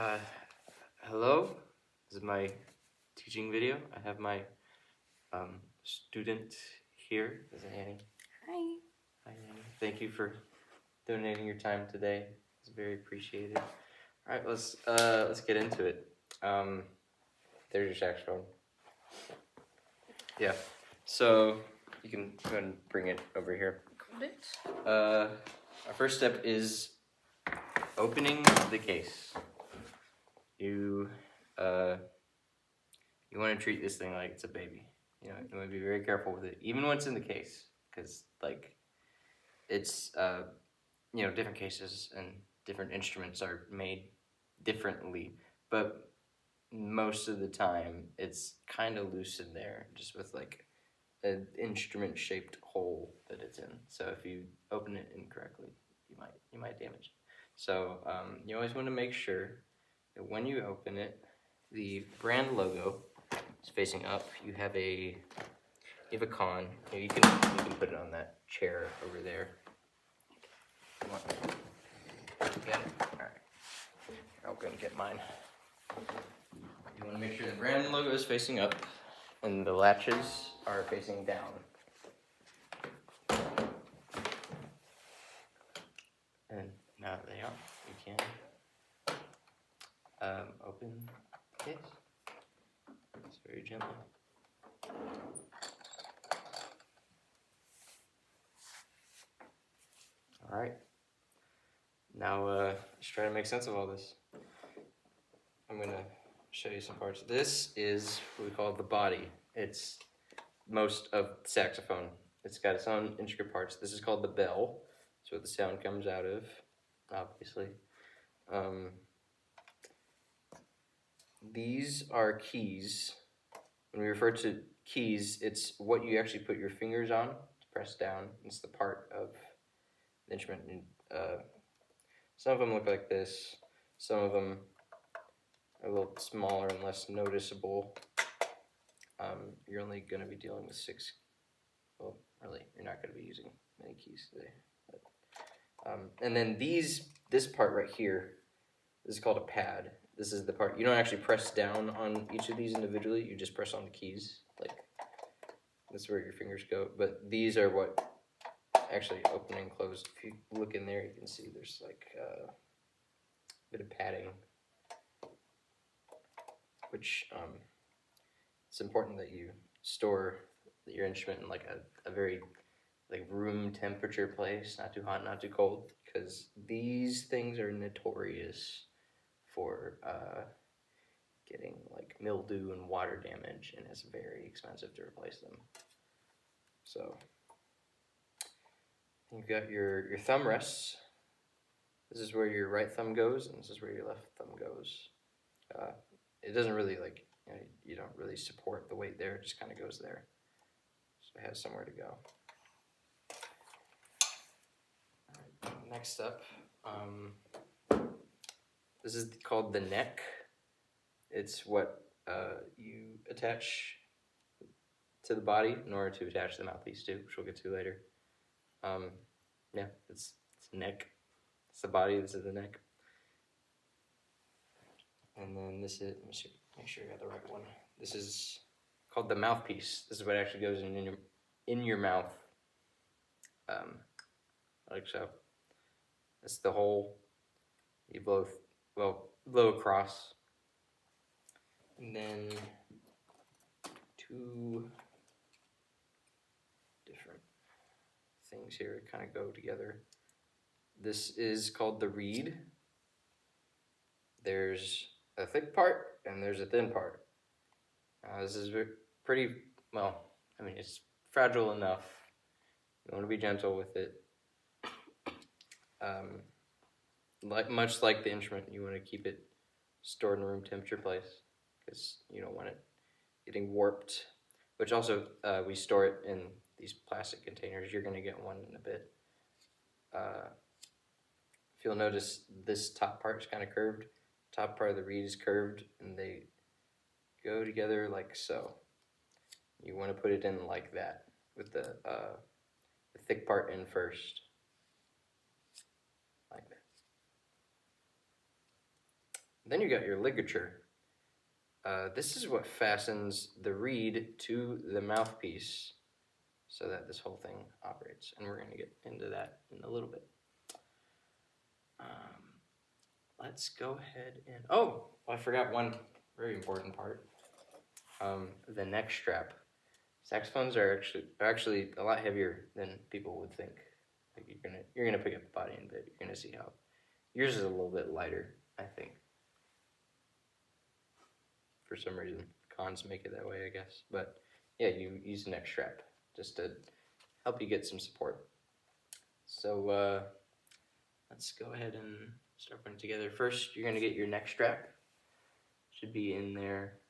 Uh, Hello, this is my teaching video. I have my student here. This is Annie. Hi. Hi, Annie. Thank you for donating your time today. It's very appreciated. All right, let's get into it. There's your saxophone. Yeah. So you can go ahead and bring it over here. Got it. Our first step is opening the case. You want to treat this thing like it's a baby. You want to be very careful with it, even when it's in the case, because it's different cases and different instruments are made differently, but most of the time it's kind of loose in there, just with like an instrument-shaped hole that it's in. So if you open it incorrectly, you might damage it. So you always want to make sure that when you open it, the brand logo is facing up. You have a con. You can put it on that chair over there. You get it? All right. I'll go and get mine. You want to make sure the brand logo is facing up and the latches are facing down. And now that they are, you can open the case. It's very gently. All right. Now let's try to make sense of all this. I'm gonna show you some parts. This is what we call the body. It's most of the saxophone. It's got its own intricate parts. This is called the bell. That's what the sound comes out of, obviously. These are keys. When we refer to keys, it's what you actually put your fingers on to press down. It's the part of the instrument. Some of them look like this. Some of them are a little smaller and less noticeable. You're only going to be dealing with 6. Well, really, you're not going to be using many keys today. But, and then this part right here, this is called a pad. This is the part, you don't actually press down on each of these individually, you just press on the keys. Like, that's where your fingers go. But these are what actually open and close. If you look in there, you can see there's like a bit of padding, which it's important that you store your instrument in like a very like room temperature place, not too hot, not too cold, because these things are notorious for getting like mildew and water damage, and it's very expensive to replace them. So you've got your thumb rests. This is where your right thumb goes, and this is where your left thumb goes. It doesn't really you don't really support the weight there, it just kind of goes there. So it has somewhere to go. All right, next up, this is called the neck. It's what you attach to the body in order to attach the mouthpiece to, which we'll get to later. Yeah, it's neck. It's the body, this is the neck. And then this is, let me see, make sure I got the right one. This is called the mouthpiece. This is what actually goes in your mouth, like so. That's the hole. You blow across. And then 2 different things here kind of go together. This is called the reed. There's a thick part and there's a thin part. This is pretty, well, I mean, it's fragile enough. You want to be gentle with it. Much like the instrument, you want to keep it stored in a room temperature place because you don't want it getting warped, which also we store it in these plastic containers. You're going to get one in a bit. If you'll notice, this top part is kind of curved. Top part of the reed is curved, and they go together like so. You want to put it in like that, with the thick part in first, like that. Then you got your ligature. This is what fastens the reed to the mouthpiece so that this whole thing operates. And we're going to get into that in a little bit. Let's go ahead and... Oh, I forgot one very important part. The neck strap. Saxophones are actually a lot heavier than people would think. Like you're gonna pick up the body in a bit. You're gonna see how yours is a little bit lighter, I think. For some reason, cons make it that way, I guess. But yeah, you use the neck strap just to help you get some support. So let's go ahead and start putting it together. First, you're gonna get your neck strap. Should be in there.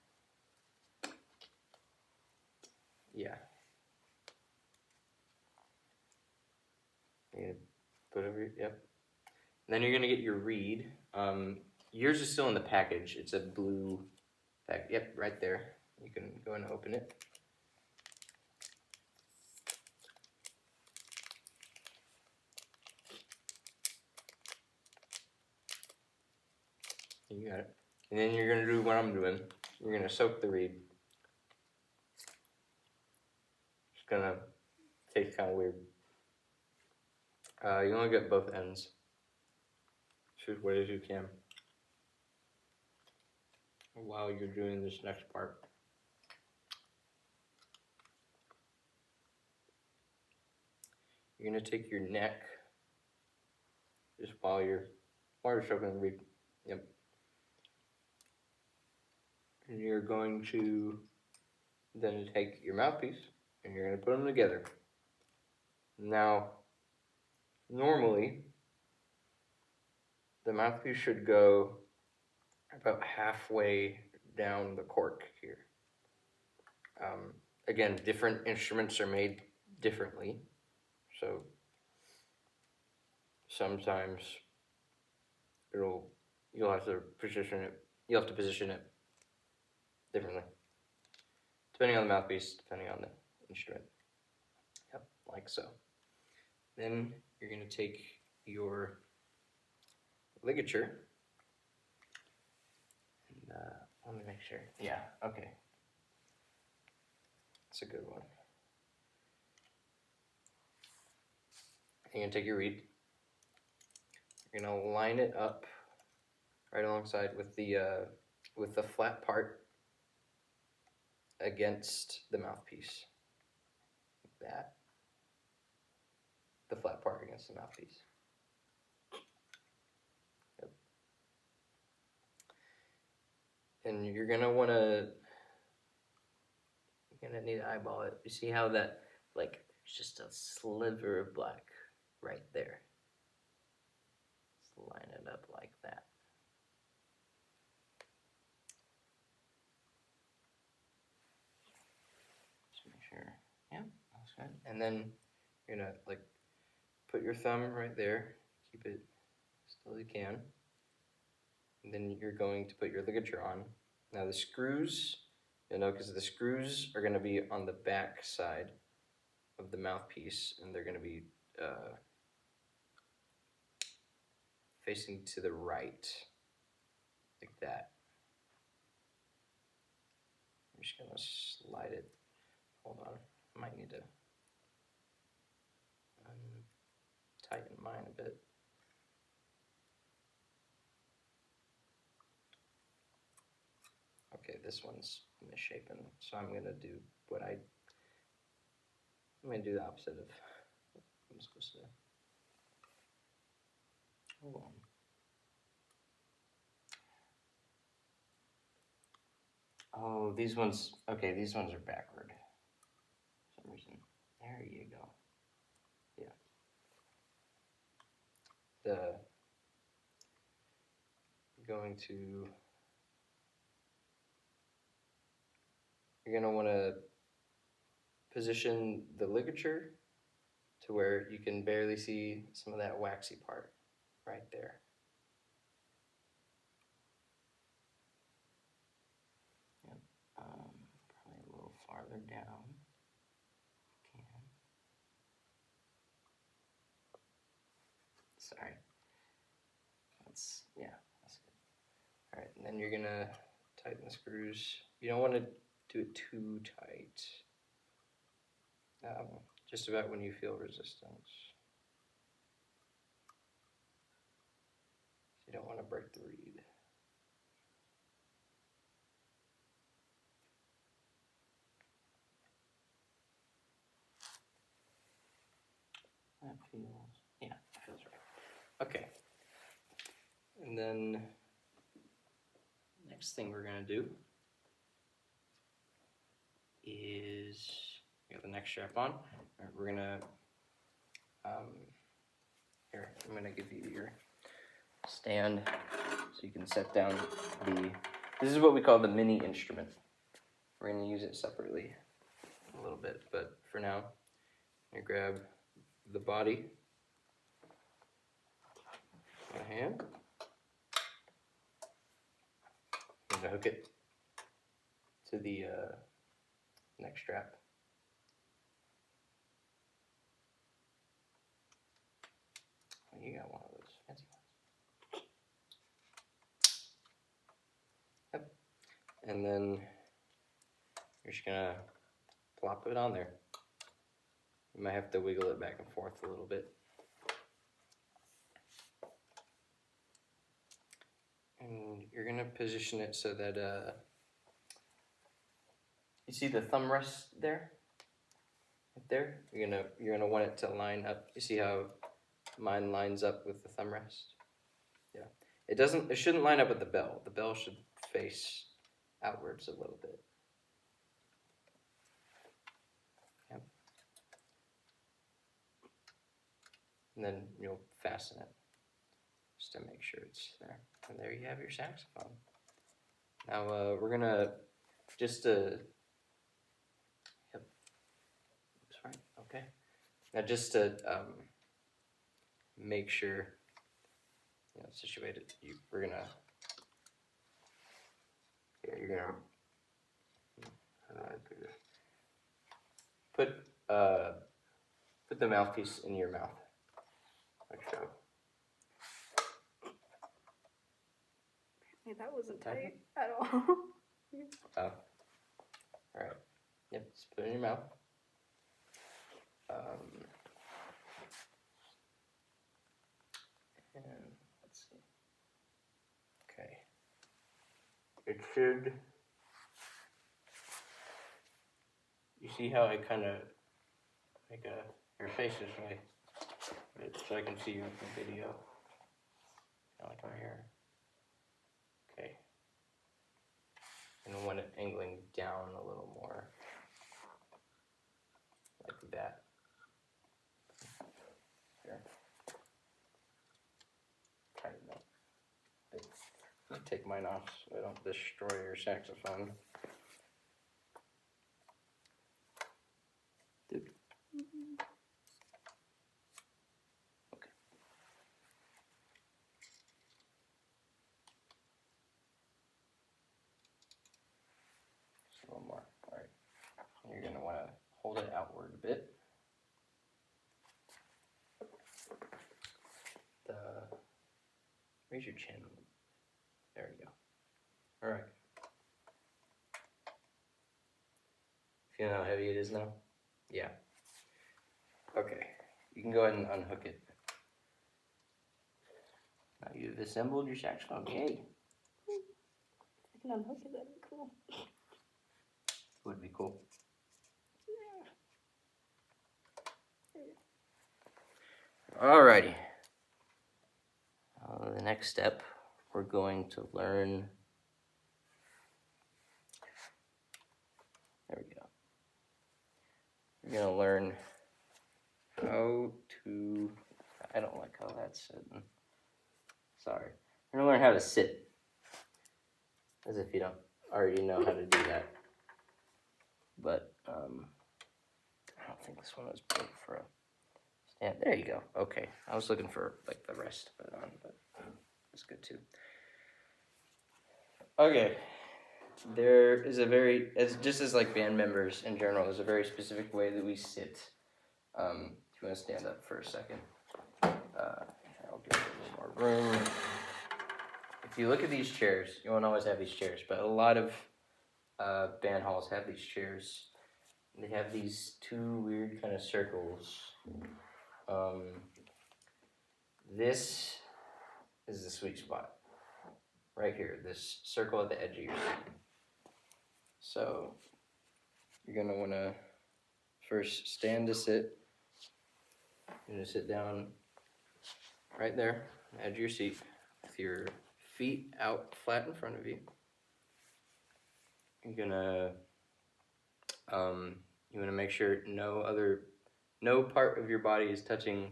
Yeah. You're gonna put over, yep. And then you're gonna get your reed. Yours is still in the package. It's a blue pack. Yep, right there. You can go and open it. You got it. And then you're gonna do what I'm doing. You're gonna soak the reed. It's gonna taste kind of weird. You only get both ends. Shoot what as you can while you're doing this next part. You're gonna take your neck just while you're soaking the reed. Yep. And you're going to then take your mouthpiece and you're gonna put them together. Now, normally, the mouthpiece should go about halfway down the cork here. Again, different instruments are made differently, so sometimes you'll have to position it differently, depending on the mouthpiece, depending on the instrument. Yep, like so. Then you're going to take your ligature. And let me make sure. Yeah, okay. That's a good one. You're going to take your reed. You're going to line it up right alongside with the flat part against the mouthpiece. Like that. The flat part against the mouthpiece. Yep. And you're gonna need to eyeball it. You see how that, like, it's just a sliver of black right there. Just line it up like that. Just make sure. Yeah, that's good. And then you're gonna put your thumb right there. Keep it still as you can. And then you're going to put your ligature on. Now the screws, because the screws are going to be on the back side of the mouthpiece, and they're going to be facing to the right, like that. I'm just going to slide it. Hold on, I might need to tighten mine a bit. Okay, this one's misshapen, so I'm going to do I'm going to do the opposite of what I'm supposed to do. Hold on. Oh, these ones are backward for some reason. There you go. Yeah. You're going to want to position the ligature to where you can barely see some of that waxy part right there. Yep. Probably a little farther down. If you can. Sorry. That's good. All right, and you're gonna tighten the screws. You don't want to do it too tight. Just about when you feel resistance. You don't want to break the reed. That feels, yeah, that feels right. Okay. And then next thing we're gonna do is we got the neck strap on. Right, we're gonna here, I'm gonna give you your stand so you can set down this is what we call the mini instrument. We're gonna use it separately a little bit, but for now, I'm gonna grab the body, my hand, I'm gonna hook it to the neck strap. Oh, you got one of those fancy ones. Yep. And then you're just gonna plop it on there. You might have to wiggle it back and forth a little bit. And you're gonna position it so that you see the thumb rest there? Right there? You're gonna want it to line up. You see how mine lines up with the thumb rest? Yeah. It shouldn't line up with the bell. The bell should face outwards a little bit. Yep. And then you'll fasten it just to make sure it's there. And there you have your saxophone. Now we're gonna just yep. Looks right. Okay. Now just to make sure situated, we're gonna you're gonna how do I do this? Put the mouthpiece in your mouth, like so. Hey, that wasn't tight at all. Oh, all right. Yep, just put it in your mouth. And let's see. Okay. It should. You see how I kind of make your face this way, so I can see you in the video. Kind of like right here. Okay. And I want it angling down a little more, like that. Here. Tighten up. Let me take mine off so I don't destroy your saxophone. Dude. Okay. Just a little more. All right. You're going to want to hold it outward a bit. Raise your chin. There you go. All right. Feel how heavy it is now? Yeah. Okay. You can go ahead and unhook it. Now you've assembled your saxophone. Yay. I can unhook it, that'd be cool. Would be cool. Yeah. Alrighty. The next step, we're going to learn. There we go. We're going to learn how to. I don't like how that's sitting. Sorry. We're going to learn how to sit. As if you don't already know how to do that. But I don't think this one was built for a stand. There you go. Okay. I was looking for like the rest of it on, but it's good too. Okay. There is a just as like band members in general, there's a very specific way that we sit. If you want to stand up for a second, I'll give you a little more room. if you look at these chairs, you won't always have these chairs, but a lot of band halls have these chairs. They have these two weird kind of circles. This is the sweet spot. Right here, this circle at the edge of your seat. So you're gonna wanna first stand to sit. You're gonna sit down right there, on the edge of your seat, with your feet out flat in front of you. You're gonna you wanna make sure no part of your body is touching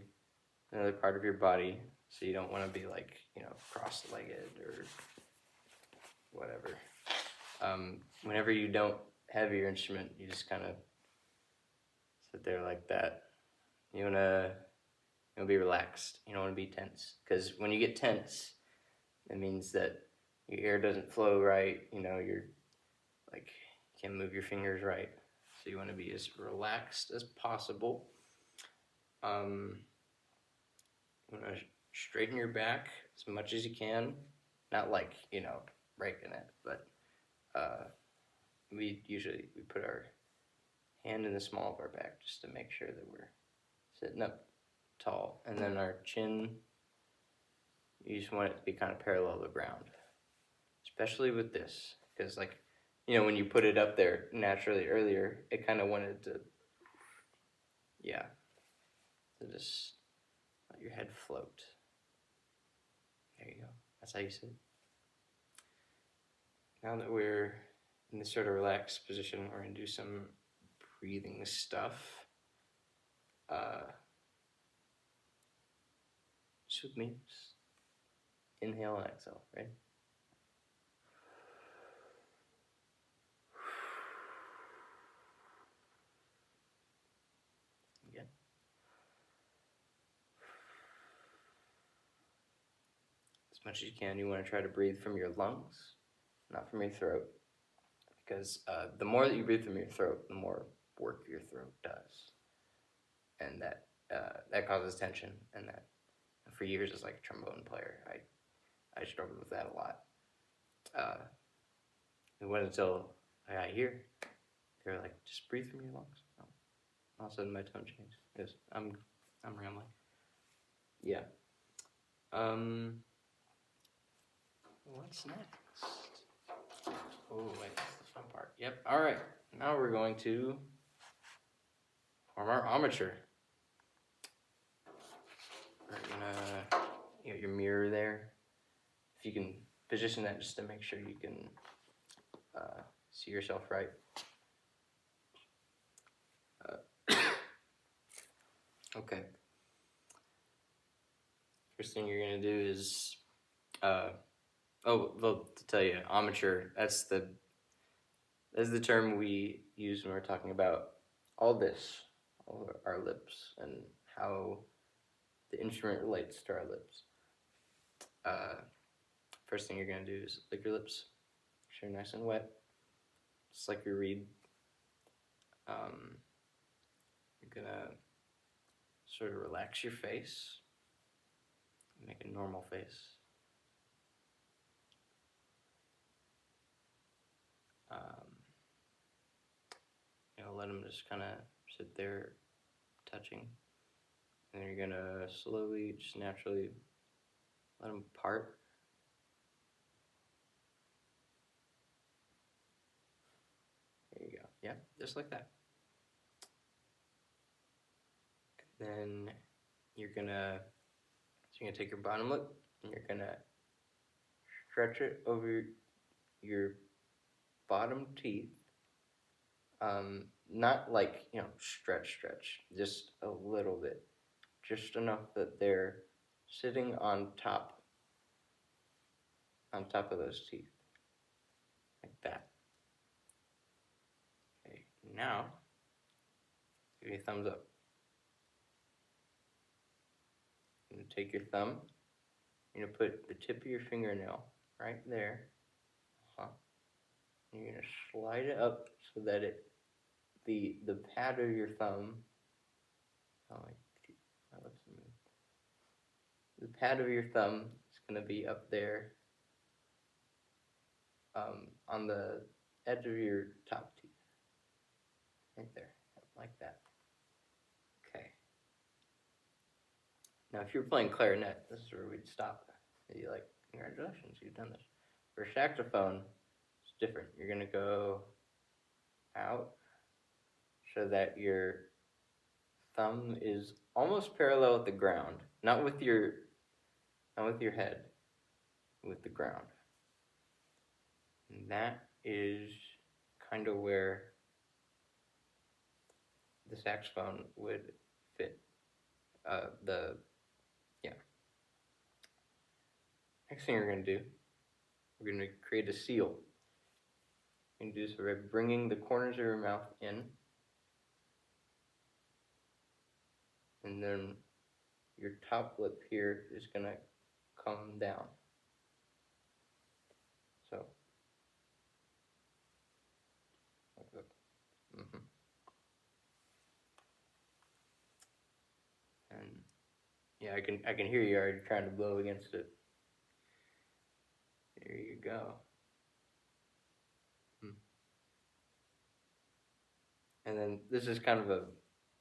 another part of your body. So you don't wanna be like, cross-legged or whatever. Whenever you don't have your instrument, you just kind of sit there like that. You wanna be relaxed. You don't want to be tense, because when you get tense, it means that your air doesn't flow right. You're like, you can't move your fingers right. So you want to be as relaxed as possible. You want to straighten your back as much as you can. Not like, breaking it, but we put our hand in the small of our back just to make sure that we're sitting up tall. And then our chin, you just want it to be kind of parallel to the ground. Especially with this, because when you put it up there naturally earlier, it kind of wanted to, to just let your head float. There you go. That's how you sit. Now that we're in this sort of relaxed position, we're going to do some breathing stuff. Just with me. Just inhale and exhale, right? Again. As much as you can, you want to try to breathe from your lungs, not from your throat. Because the more that you breathe from your throat, the more work your throat does. And that causes tension. And that, for years, as like a trombone player, I struggled with that a lot. It wasn't until I got here, they were like, just breathe from your lungs. Oh. All of a sudden, my tone changed. Yes, I'm rambling. Yeah. What's next? Oh, wait, that's the fun part. Yep. All right. Now we're going to form our armature. We're gonna, your mirror there. If you can position that just to make sure you can see yourself right. Okay. First thing you're gonna do is, to tell you, armature. That's the term we use when we're talking about all our lips, and how the instrument relates to our lips. First thing you're gonna do is lick your lips. Make sure you're nice and wet, just like we read. You're gonna sort of relax your face, make a normal face. Let them just kind of sit there touching. And then you're gonna slowly, just naturally let them part. There you go. Yeah, just like that. And then you're gonna take your bottom lip and you're gonna stretch it over your bottom teeth. Not like, stretch, just a little bit. Just enough that they're sitting on top of those teeth. Like that. Okay, now, give me a thumbs up. You're gonna take your thumb, you're gonna put the tip of your fingernail right there. And you're gonna slide it up so that the pad of your thumb, the pad of your thumb is gonna be up there on the edge of your top teeth. Right there, like that. Okay. Now, if you're playing clarinet, this is where we'd stop. You're like, congratulations, you've done this. For saxophone, it's different. You're gonna go out so that your thumb is almost parallel with the ground, not with your head, with the ground. And that is kind of where the saxophone would fit. Next thing we're going to do, we're going to create a seal. You can do this by bringing the corners of your mouth in, and then your top lip here is going to come down. So, like that. And yeah, I can hear you already trying to blow against it. There you go. And then this is kind of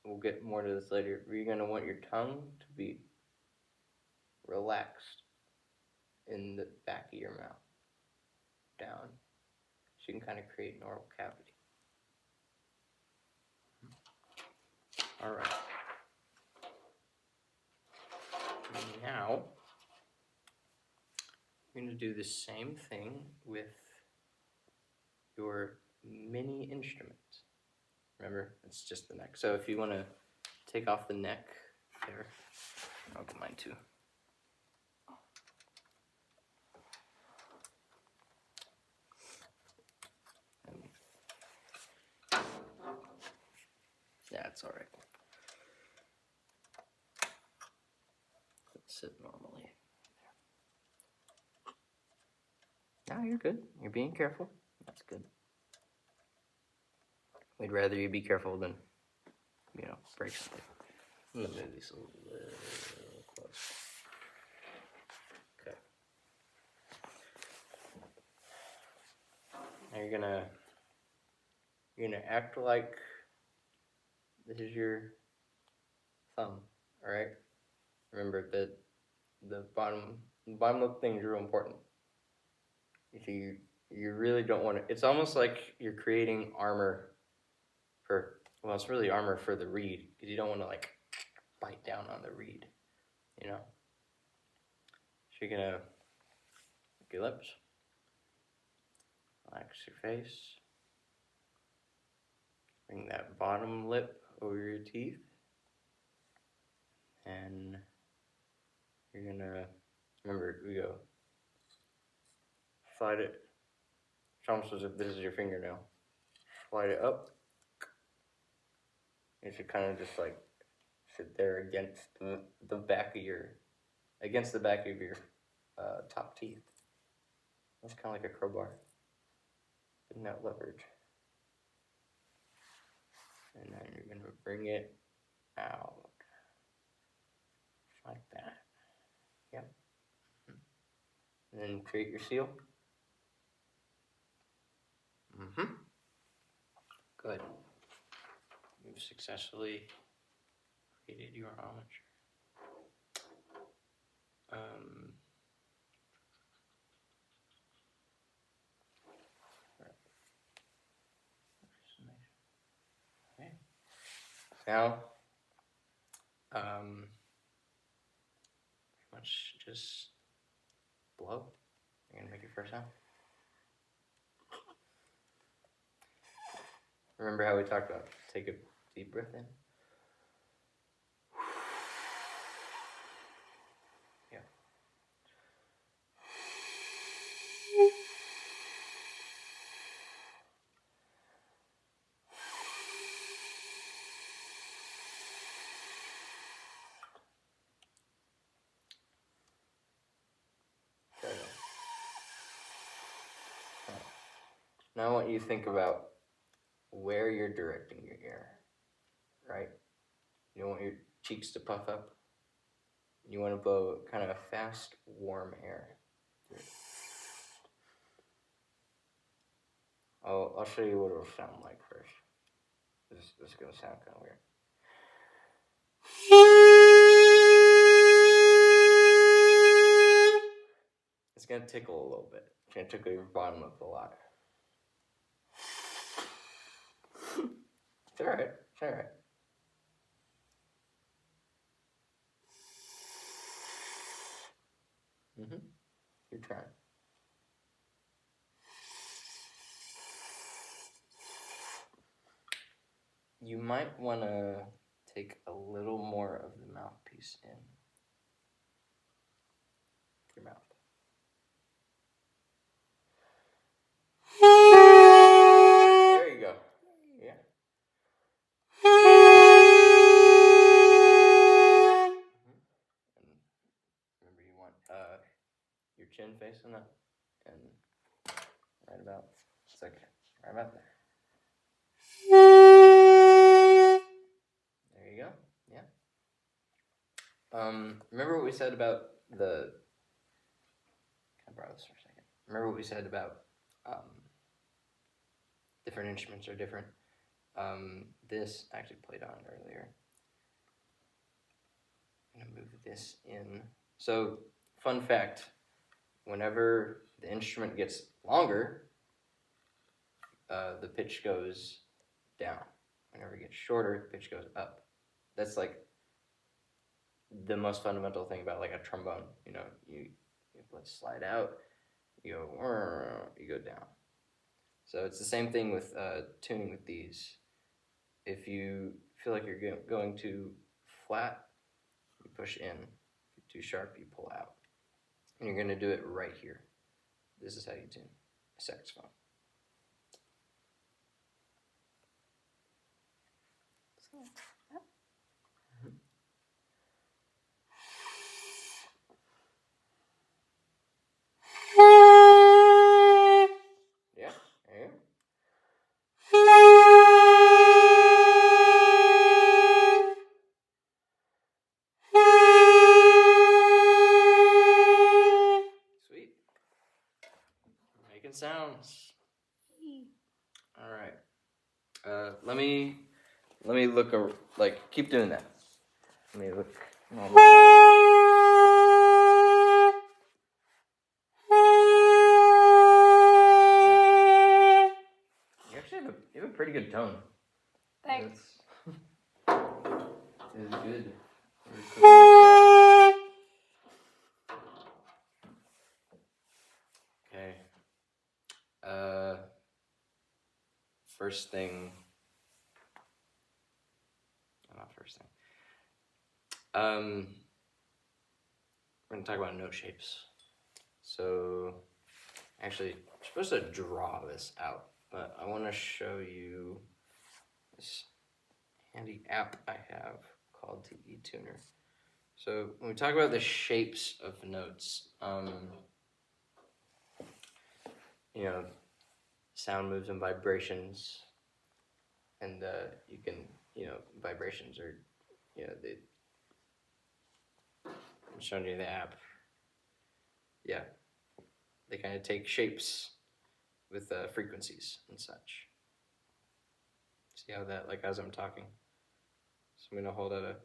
we'll get more to this later. You're going to want your tongue to be relaxed in the back of your mouth, down, so you can kind of create an oral cavity. All right. And now, you're going to do the same thing with your mini instrument. Remember, it's just the neck. So if you want to take off the neck there, I'll get mine too. Yeah, it's all right. Let's sit normally. No, you're good. You're being careful. That's good. We'd rather you be careful than, break something. I'm gonna move these a little close. Okay. Now you're gonna act like this is your thumb. All right. Remember that the bottom lip thing is real important. You really don't want to. It's almost like you're creating armor it's really armor for the reed, because you don't want to bite down on the reed, So you're gonna lick your lips, relax your face, bring that bottom lip over your teeth, and you're gonna remember we go slide it. It's almost as if this is your fingernail. Slide it up. You should kind of just sit there against the back of your top teeth. That's kind of like a crowbar. Getting that leverage. And then you're going to bring it out. Just like that. Yep. And then create your seal. Good. You've successfully created your armature. Okay. Now, pretty much just blow. You're gonna make your first sound. Remember how we talked about take a deep breath in? Yeah. There you go. Now I want you to think about where you're directing your air, right? You don't want your cheeks to puff up. You want to blow kind of a fast, warm air. I'll show you what it'll sound like first. This is gonna sound kind of weird. It's gonna tickle a little bit. It's gonna tickle your bottom lip a lot. It's alright. It's alright. You're trying. You might want to take a little more of the mouthpiece in your mouth. There you go. Yeah. And remember, you want your chin facing up, and right about there. There you go. Yeah. Remember what we said about the. Can I borrow this for a second? Remember what we said about different instruments are different. This actually played on earlier. I'm gonna move this in. So, fun fact: whenever the instrument gets longer, the pitch goes down. Whenever it gets shorter, the pitch goes up. That's like the most fundamental thing about like a trombone. You know, you let's slide out, you go down. So it's the same thing with tuning with these. If you feel like you're going too flat, you push in. If you're too sharp, you pull out. And you're going to do it right here. This is how you tune a saxophone. Yeah, there you go. Sweet. Making sounds. All right. Let me look. Keep doing that. Let me look. You actually have a pretty good tone. Thanks. It's good. Okay. First thing. Not first thing. We're gonna talk about note shapes. So, actually, I'm supposed to draw this out, but I want to show you this handy app I have called the eTuner. So when we talk about the shapes of notes, sound moves and vibrations, and you can, vibrations are, I'm showing you the app. Yeah, they kind of take shapes with frequencies and such. See how that, like, as I'm talking. So I'm gonna hold out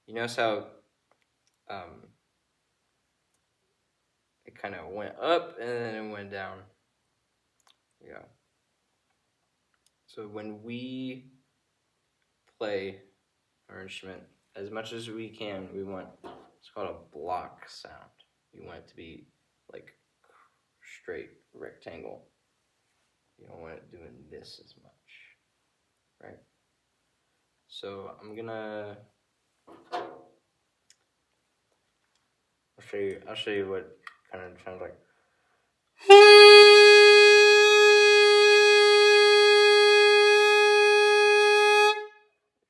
you notice how it kind of went up and then it went down. Yeah. So when we play our instrument, as much as we can, we want, it's called a block sound. You want it to be like straight rectangle. You don't want it doing this as much, right? So I'm gonna, I'll show you what kind of sounds like.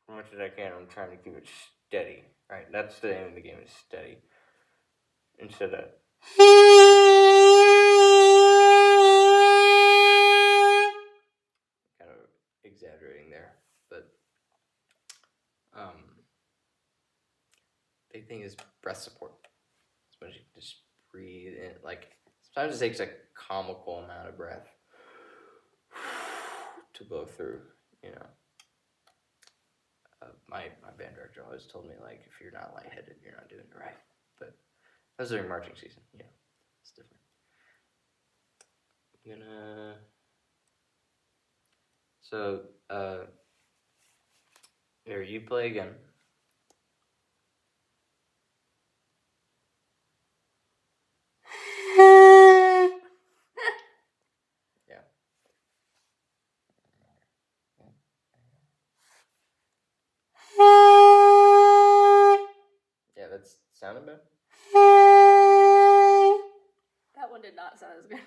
As much as I can, I'm trying to keep it steady, right? That's the aim of the game, is steady. Instead of kind of exaggerating there, but big thing is breath support. As much as you can just breathe in, like as Sometimes it takes a comical amount of breath to blow through, you know. My band director always told me, like, if you're not lightheaded, you're not doing it right. But that's during marching season, you know. It's different. I'm gonna... So, here, you play again. Yeah. Yeah, that's sounding bad. That one did not sound as good.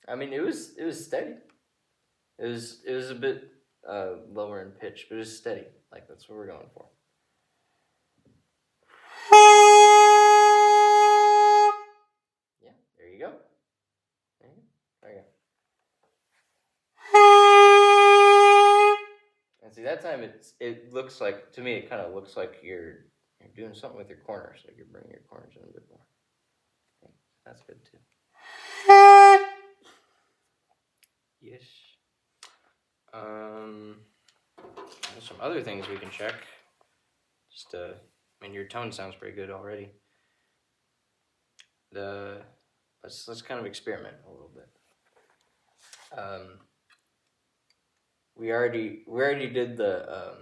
I mean, it was steady. It was a bit lower in pitch, but it was steady. Like, that's what we're going for. Yeah, there you go. There you go. And see, that time it looks like, to me, it kind of looks like you're doing something with your corners. Like you're bringing your corners in a bit more. Okay, that's good too. Yes. There's some other things we can check. Just I mean, your tone sounds pretty good already. Let's kind of experiment a little bit. We already did the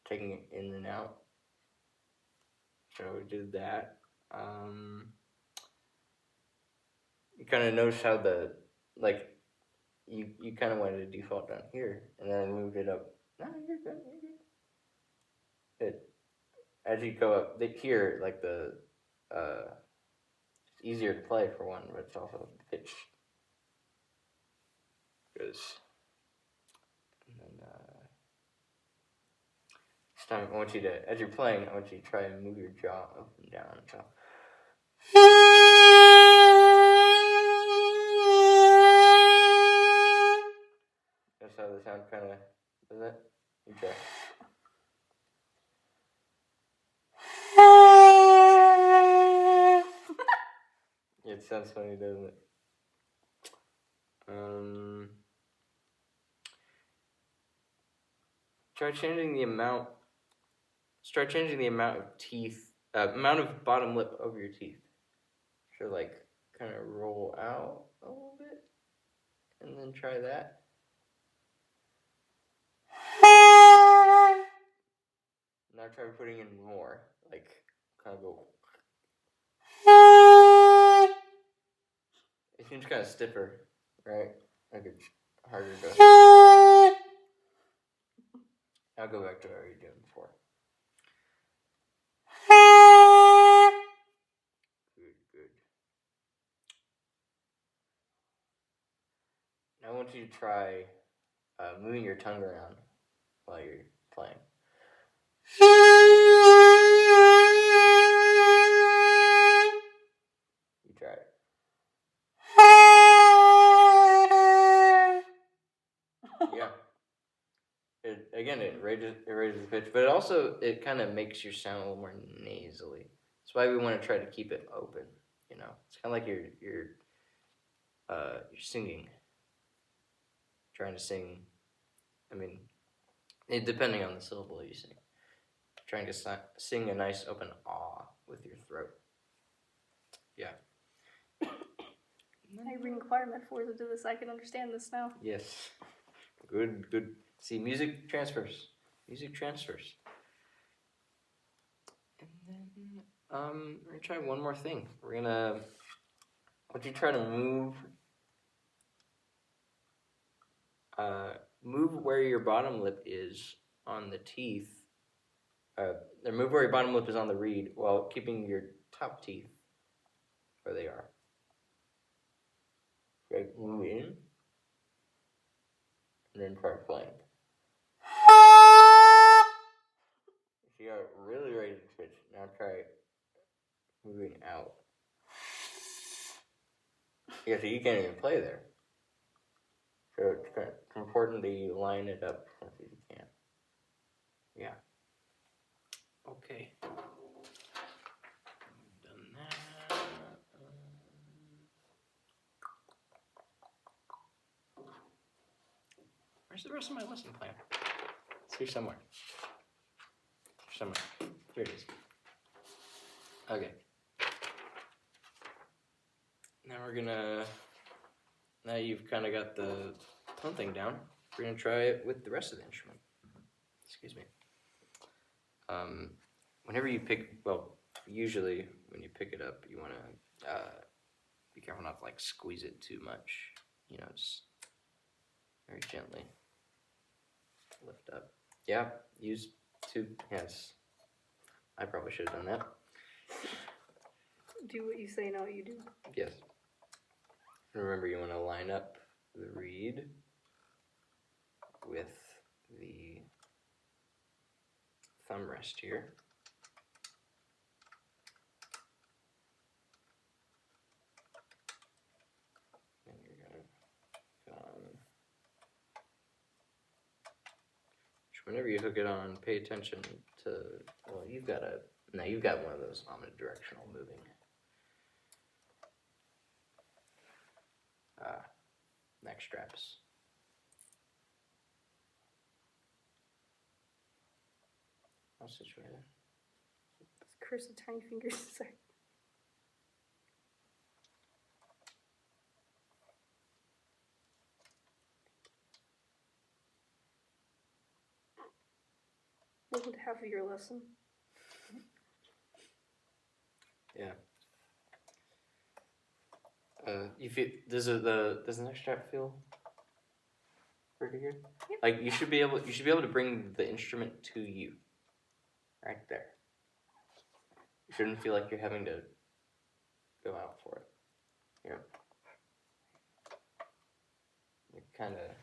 taking it in and out. So we did that. You kind of notice how you kind of wanted to default down here, and then I moved it up. No, you're good. As you go up here, like it's easier to play for one, but it's also pitch. Because, and then this time I want you to, as you're playing, I want you to try and move your jaw up and down. So. That's how the sound kind of does it. Okay. It sounds funny, doesn't it? Try changing the amount. Start changing the amount of teeth, amount of bottom lip over your teeth. So like, kind of roll out a little bit, and then try that. Now try putting in more, like, kind of go. It seems kind of stiffer, right? Like it's harder to. I'll go back to what you were doing before. Good. Now I want you to try moving your tongue around while you're playing. You try it. Yeah. It raises the pitch, but it kind of makes you sound a little more nasally. That's why we want to try to keep it open. You know, it's kind of like you're singing, trying to sing. I mean, depending on the syllable you sing, trying to sing a nice open ah with your throat. Yeah. I bring requirement for to do this. I can understand this now. Yes. Good. See, music transfers. And then, we're gonna try one more thing. Would you try to move where your bottom lip is on the teeth, or move where your bottom lip is on the reed while keeping your top teeth where they are. Okay, move in, and then try playing. If you got really ready to pitch, now try moving out. Yeah, so you can't even play there. So it's kind of important that you line it up as much as you can. Yeah. Okay. Done that. Where's the rest of my lesson plan? It's here somewhere. Here it is. Okay. Now you've kind of got the tone thing down, we're going to try it with the rest of the instrument. Excuse me. Usually when you pick it up, you want to be careful not to like squeeze it too much. Just very gently lift up. Yeah, use two hands. I probably should have done that. Do what you say, not what you do. Yes. Remember, you want to line up the reed with the thumb rest here. And you're going to whenever you hook it on, pay attention to, you've got one of those omnidirectional moving neck straps. All situated. Those cursed tiny fingers. Sorry. Welcome to half of your lesson. Yeah. You feel does the neck strap feel pretty good? Yep. Like you should be able to bring the instrument to you, right there. You shouldn't feel like you're having to go out for it. You're kind of.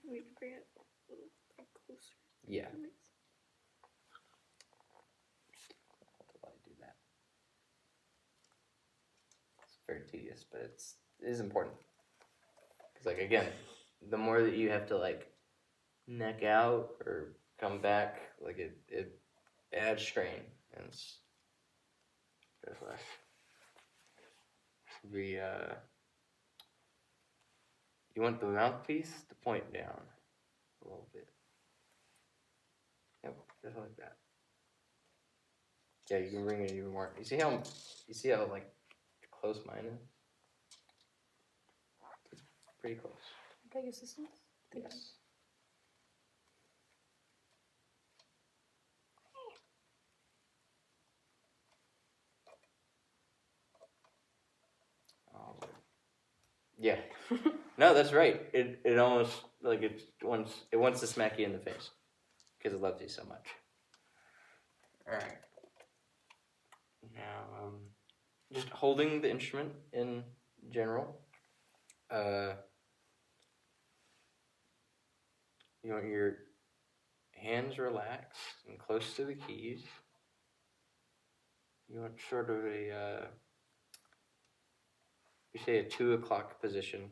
We can bring it a little closer. Yeah. Nice. Why do that? It's very tedious, but it is important. Because like again, the more that you have to like neck out or come back, like it adds strain, and it's just like you want the mouthpiece to point down a little bit. Yep, just like that. Yeah, you can bring it even more. You see how like close mine is? It's pretty close. Can I get assistance? Thank you. Yes. Yeah. No, that's right. It almost like it wants to smack you in the face because it loves you so much. All right. Now, just holding the instrument in general. You want your hands relaxed and close to the keys. You want sort of we say a 2 o'clock position,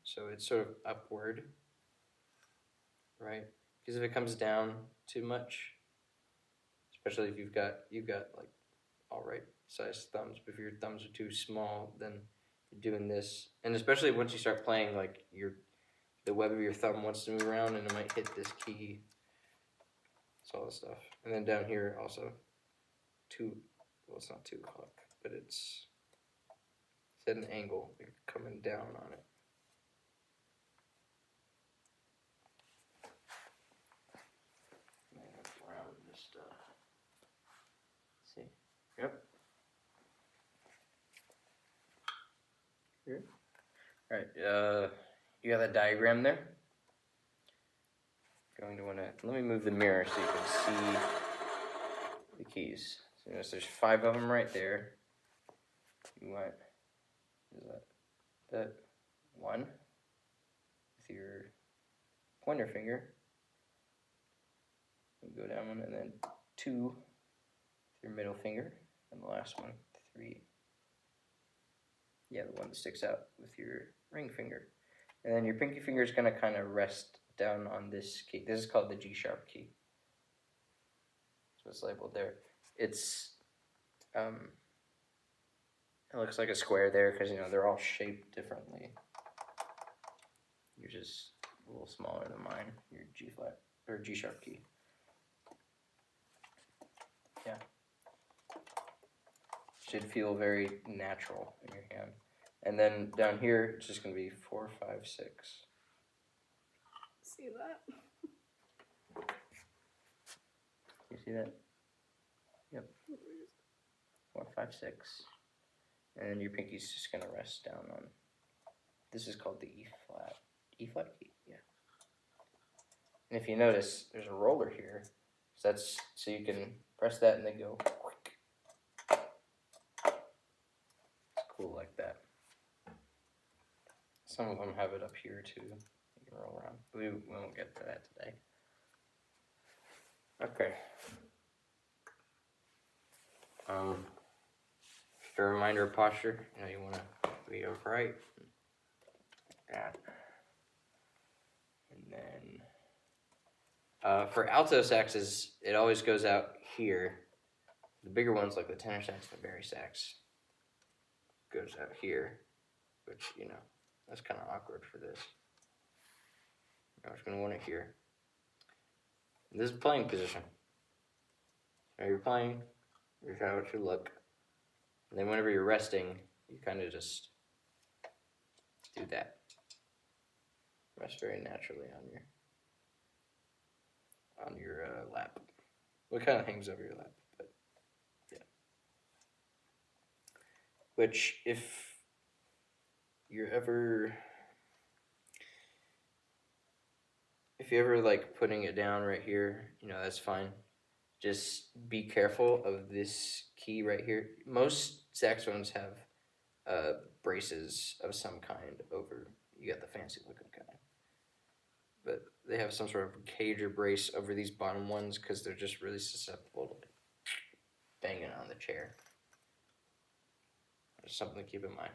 so it's sort of upward, right? Because if it comes down too much, especially if you've got like all right sized thumbs, but if your thumbs are too small, then you're doing this, and especially once you start playing, like the web of your thumb wants to move around, and it might hit this key. It's all this stuff, and then down here also, it's not 2 o'clock, but it's at an angle, like coming down on it. Around this stuff. See? Yep. Here. All right. You got that diagram there? Going to want to let me move the mirror so you can see the keys. So you notice there's 5 of them right there. You want that one with your pointer finger. You go down one, and then 2 with your middle finger, and the last one 3. Yeah, the one that sticks out with your ring finger, and then your pinky finger is gonna kind of rest down on this key. This is called the G sharp key. So it's labeled there. It's it looks like a square there because they're all shaped differently. You're just a little smaller than mine. Your G flat or G sharp key. Yeah. Should feel very natural in your hand. And then down here, it's just going to be 4, 5, 6. See that? You see that? Yep. 4, 5, 6. And then your pinky's just going to rest down on. This is called the E flat. E flat key, yeah. And if you notice, there's a roller here. So that's so you can press that and then go. It's cool like that. Some of them have it up here too. You can roll around. We won't get to that today. Okay. Just a reminder of posture. You know, you want to be upright. Like that. And then for alto saxes, it always goes out here. The bigger ones, like the tenor sax and the bari sax, goes out here, which, you know, that's kind of awkward for this. I'm just going to want it here. And this is playing position. Now you're playing, you're kind of what you look. And then whenever you're resting, you kind of just do that. Rest very naturally on your lap. Well, it kind of hangs over your lap, but yeah. Which, if you're ever like putting it down right here, you know, that's fine. Just be careful of this key right here. Most saxophones have braces of some kind over. You got the fancy looking kind, but they have some sort of cage or brace over these bottom ones because they're just really susceptible to banging on the chair. Just something to keep in mind.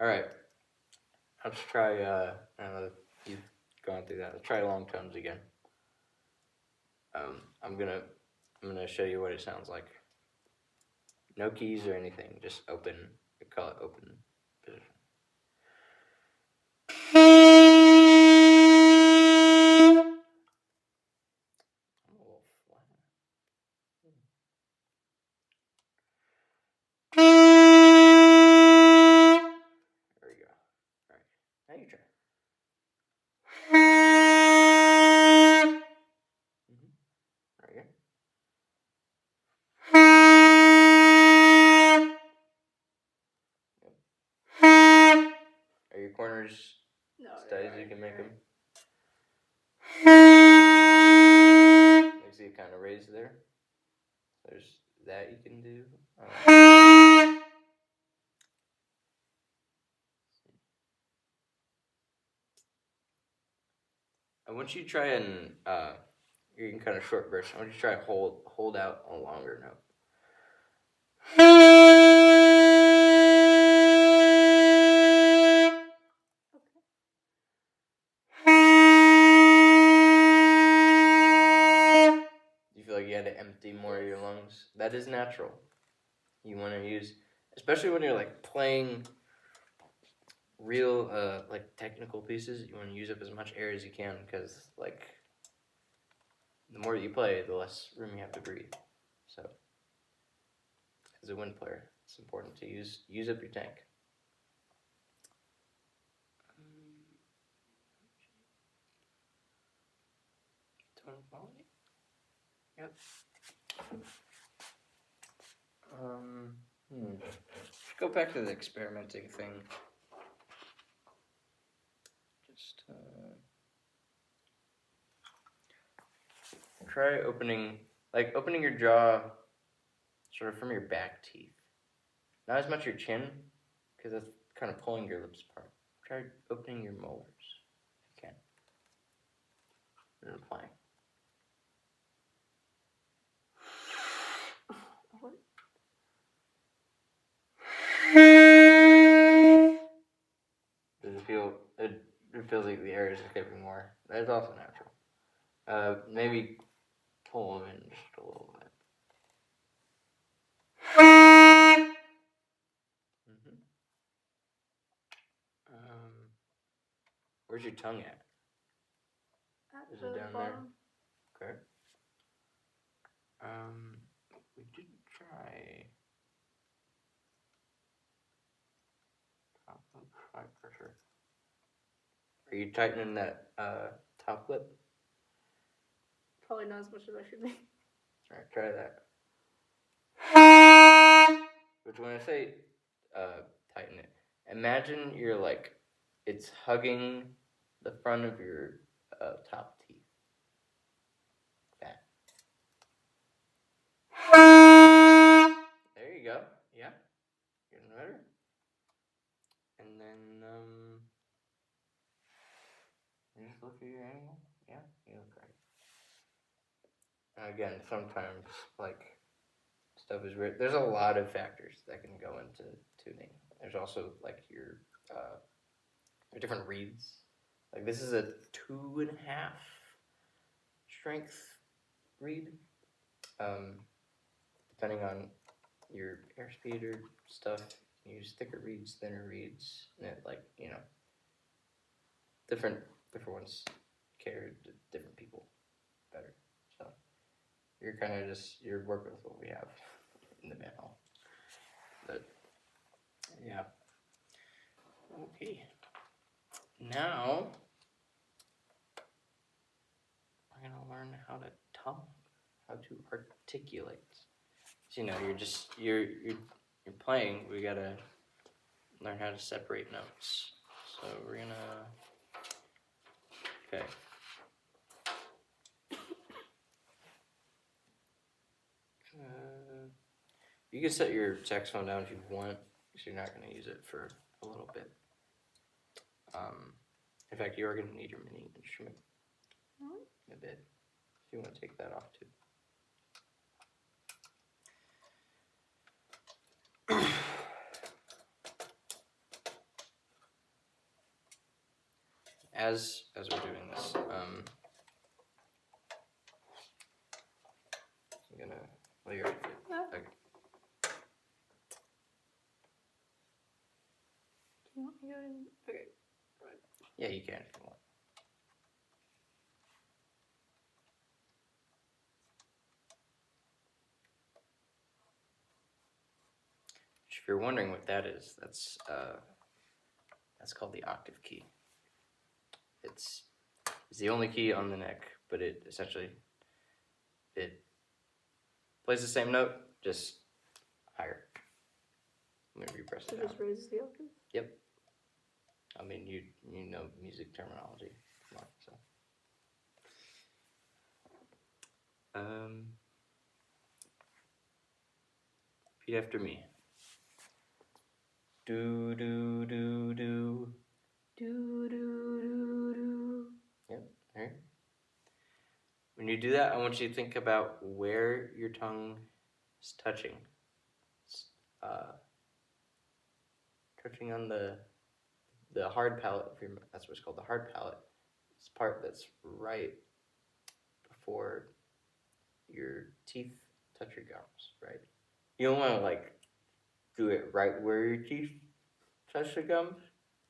All right, let's try. I know you've gone through that. Let's try long tones again. I'm gonna show you what it sounds like. No keys or anything, just open. We call it open position. I'm a little flat. There we go. All right, now you try. There you go. Are your corners No. steady as you can make them? You see it kind of raised there? There's that you can do. I want you to try and you can kind of short burst. I want you to try and hold out a longer note. You feel like you had to empty more of your lungs? That is natural. You want to use, especially when you're like playing real like technical pieces, you want to use up as much air as you can because like the more you play, the less room you have to breathe. So as a wind player, it's important to use up your tank. Tone quality. Yep. Let's go back to the experimenting thing. Just try opening your jaw sort of from your back teeth. Not as much your chin, because that's kind of pulling your lips apart. Try opening your molars if you can. And applying. Does it feel? It feels like the air is escaping more. That is also natural. Maybe pull them in just a little bit. Where's your tongue at? At Is the it down bottom. there? Okay. We did try top lip high pressure. Are you tightening that top lip? Probably not as much as I should be. Alright, try that. Which when I say tighten it, imagine you're like, it's hugging the front of your top teeth. That. There you go. Yeah. Getting better. And then, you just look at your angle. Yeah, you look right. And again, sometimes, like, stuff is weird. There's a lot of factors that can go into tuning. There's also, like, your different reeds. Like, this is a 2.5 strength reed. Depending on your airspeed or stuff, you use thicker reeds, thinner reeds, and it, like, you know, different ones cater to different people better. So you're kind of just, you're working with what we have in the manual. But yeah. Okay. Now we're gonna learn how to talk, how to articulate. So, you know, you're playing. We gotta learn how to separate notes. So we're gonna. Okay. You can set your saxophone down if you want, because you're not going to use it for a little bit. In fact, you are going to need your mini instrument in a bit, if you want to take that off too. As we're doing this, I'm gonna. Well, you already did. Okay. Do you want me to go in? Okay. Right. Yeah, you can if you want. If you're wondering what that is, that's called the octave key. It's the only key on the neck, but it essentially plays the same note, just higher. Whenever you press it So down. just raises the octave? Yep. I mean, you know music terminology. Come on, so. Repeat after me. Do do do do. Do do do do. Yep. All right. When you do that, I want you to think about where your tongue is touching. It's, touching on the hard palate. That's what's called the hard palate. It's the part that's right before your teeth touch your gums, right? You don't want to like do it right where your teeth touch the gums.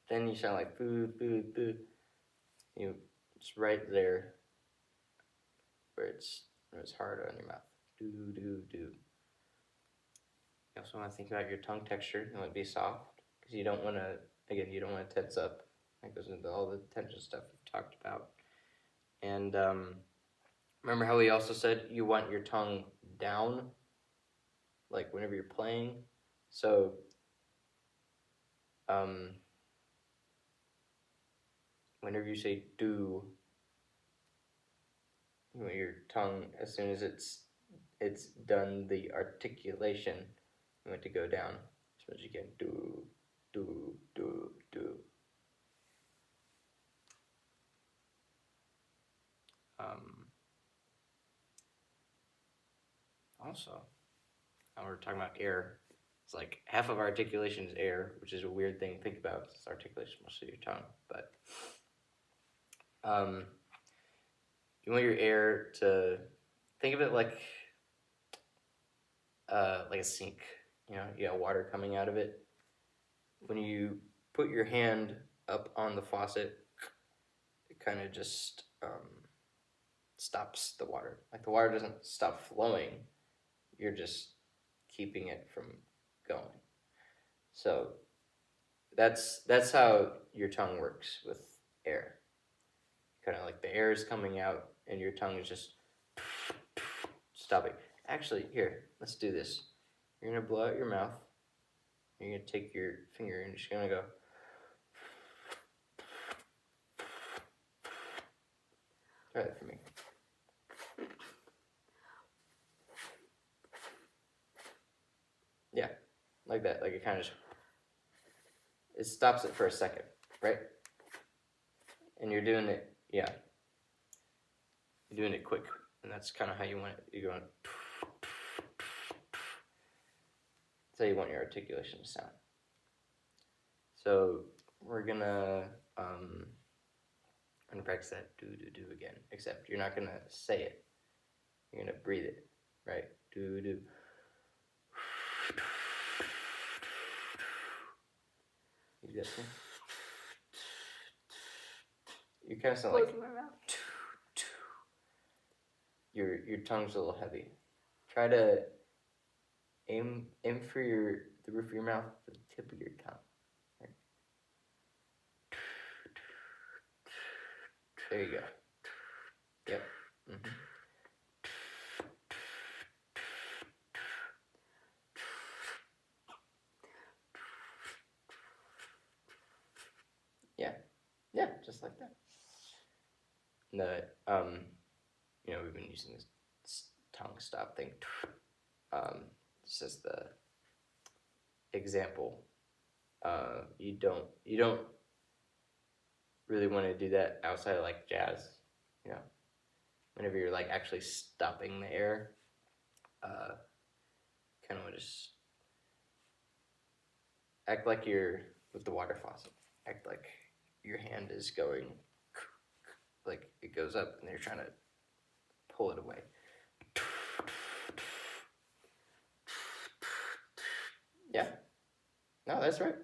Then you sound like boo boo boo. It's right there where it's hard on your mouth. Do do do. You also want to think about your tongue texture. You want it to be soft because you don't want to. Again, you don't want to tense up. That goes into all the tension stuff we've talked about. And remember how we also said you want your tongue down, like whenever you're playing. So, whenever you say do, you want your tongue, as soon as it's done the articulation, you want it to go down as much as you can. Do, do, do, do. Also, now we're talking about air. It's like half of articulation is air, which is a weird thing to think about. It's articulation mostly your tongue, but you want your air to think of it like a sink. You know, you got water coming out of it. When you put your hand up on the faucet, kind of just stops the water. Like the water doesn't stop flowing, you're just keeping it from going. So that's how your tongue works with air. Kind of like the air is coming out and your tongue is just stopping. Actually, here, let's do this. You're gonna blow out your mouth. You're gonna take your finger and you're just gonna go. Try that for me. Yeah, like that. Like it kind of just, it stops it for a second, right? And you're doing it, yeah. You're doing it quick, and that's kind of how you want it. You're going. That's how you want your articulation to sound. So we're gonna practice that do again. Except you're not gonna say it. You're gonna breathe it, right? Do. You get me? You kind of sound like. Close my mouth. Your tongue's a little heavy. Try to aim for the roof of your mouth, the tip of your tongue. Right. There you go. Yep. Mm-hmm. Yeah, just like that. We've been using this tongue stop thing. This is the example. You don't really want to do that outside of like jazz. Whenever you're like actually stopping the air, kind of want to just act like you're with the water faucet. Act like your hand is going, like it goes up and you're trying to pull it away. Yeah. No, that's right.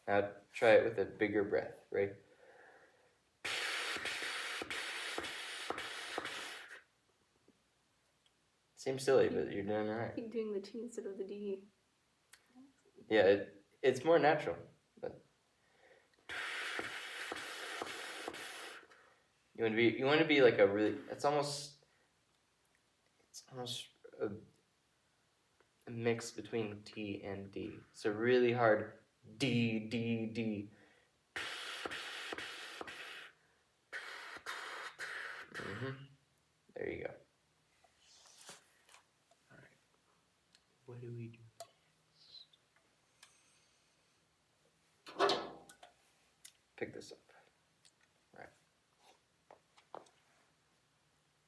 Now try it with a bigger breath, right? Seems silly, but you're doing it right. Keep doing the T instead of the D. Yeah, it's more natural. But you want to be like a really. It's almost a mix between T and D. It's a really hard D. Mm-hmm. There you go. All right. What do we do next? Pick this up. All right.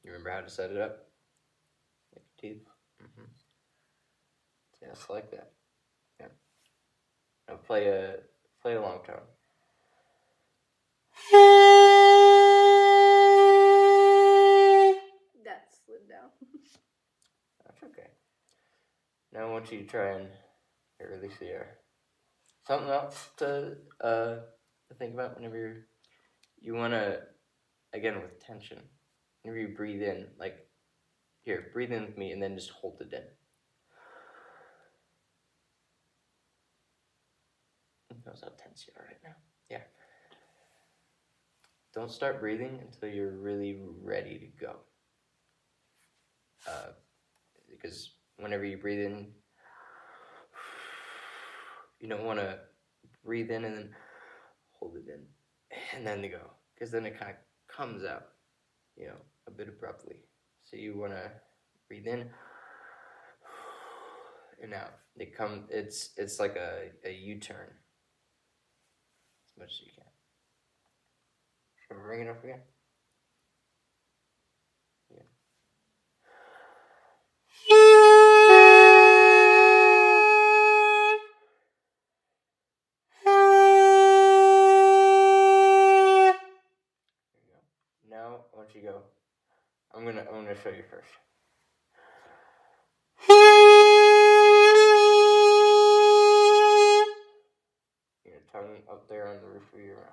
You remember how to set it up? Like your teeth. Mm-hmm. Just like that. Yeah. Now play a long tone. That slid down. That's okay. Now I want you to try and release the air. Something else to think about whenever you want to, again with tension, whenever you breathe in, like, here, breathe in with me and then just hold it in. Knows how tense you are right now. Yeah. Don't start breathing until you're really ready to go. Because whenever you breathe in, you don't want to breathe in and then hold it in and then to go. Because then it kind of comes out, a bit abruptly. So you want to breathe in and out. It's like a U-turn. As much as you can. Should we bring it up again? Yeah. There you go. Now, once you go, I'm gonna show you first. up there on the roof of your mouth.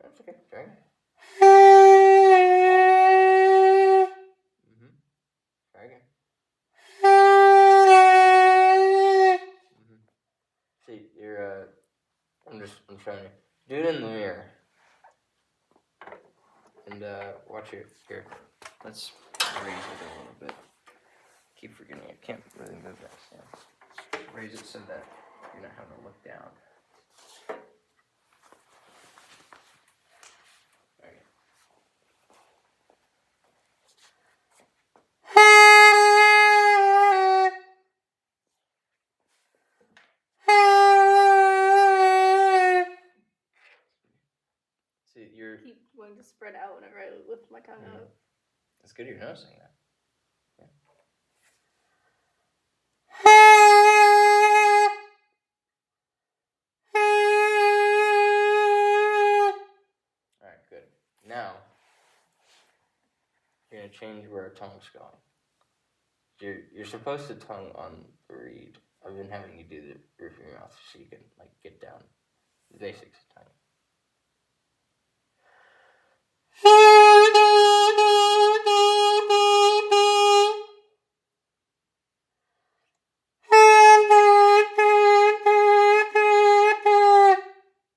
That's okay. Try again. Mm-hmm. Try again. Mm-hmm. See, you're I'm trying to do it in the mirror. And watch it here. Let's raise it a little bit. Keep forgetting I can't really move that stand. Raise it so that you're not having to look down. Okay. See, you're. Keep wanting to spread out whenever I lift my tongue out. It's good you're noticing that. Yeah. Alright, good. Now, you're going to change where our tongue's going. You're supposed to tongue on the reed. I've been having you do the roof of your mouth so you can get down the basics of tongue.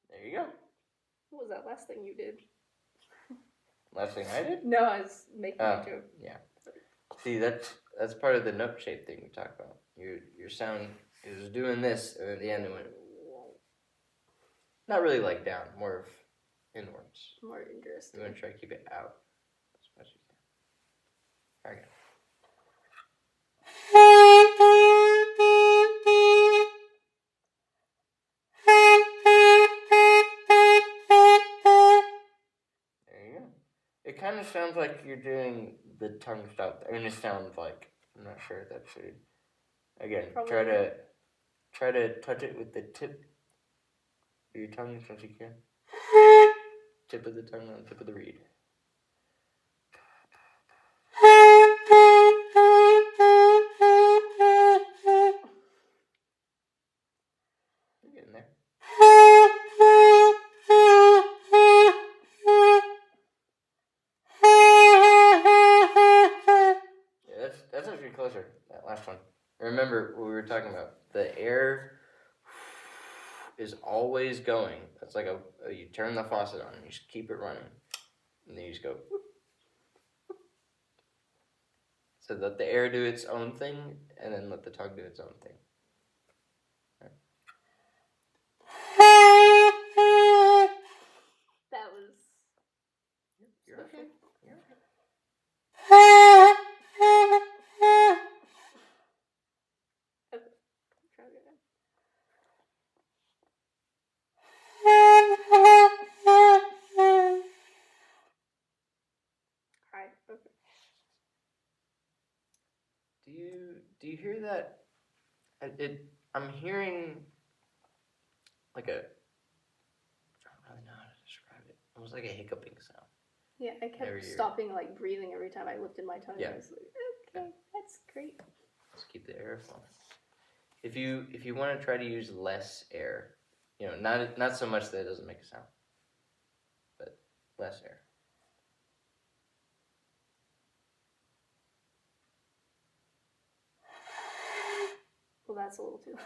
There you go. What was that last thing you did? Last thing I did? No, I was making a joke. Yeah. See, that's part of the note shape thing we talked about. Your sound is doing this, and at the end it went. Not really down, more of inwards. More interesting. You want to try to keep it out as much as you can. Try again. There you go. It kind of sounds like you're doing the tongue stop. I mean, it sounds like. I'm not sure if that's should. Again, Probably. try to touch it with the tip of your tongue as much as you can. Tip of the tongue on the tip of the reed. You're getting there. Yeah, that's actually closer. That last one. Remember what we were talking about. The air is always going. It's like you turn the faucet on and you just keep it running. And then you just go. So let the air do its own thing, and then let the tongue do its own thing. Right. That was. You're okay. You're okay. Try again. Hi. Okay. Do you hear that? I'm hearing I don't really know how to describe it. Almost like a hiccuping sound. Yeah, I kept stopping breathing every time I lifted my tongue. Yeah. I was like, okay, that's great. Just keep the air flowing. If you want to try to use less air, not so much that it doesn't make a sound, but less air. Well, that's a little too.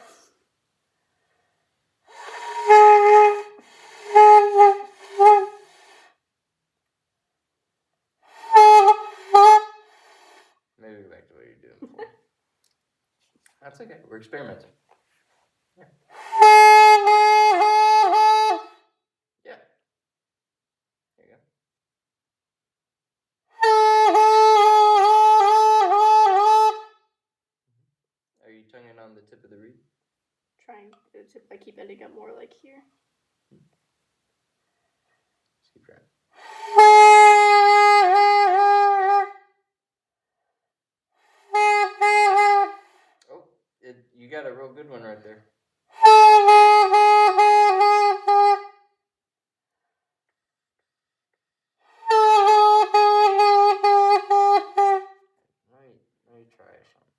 Maybe back to what you're doing before. That's okay. We're experimenting. Yeah. Yeah. There you go. Are you tonguing on the tip of the reed? Trying to. I keep ending up more here. Just keep trying. Oh, you got a real good one right there. Let me try something.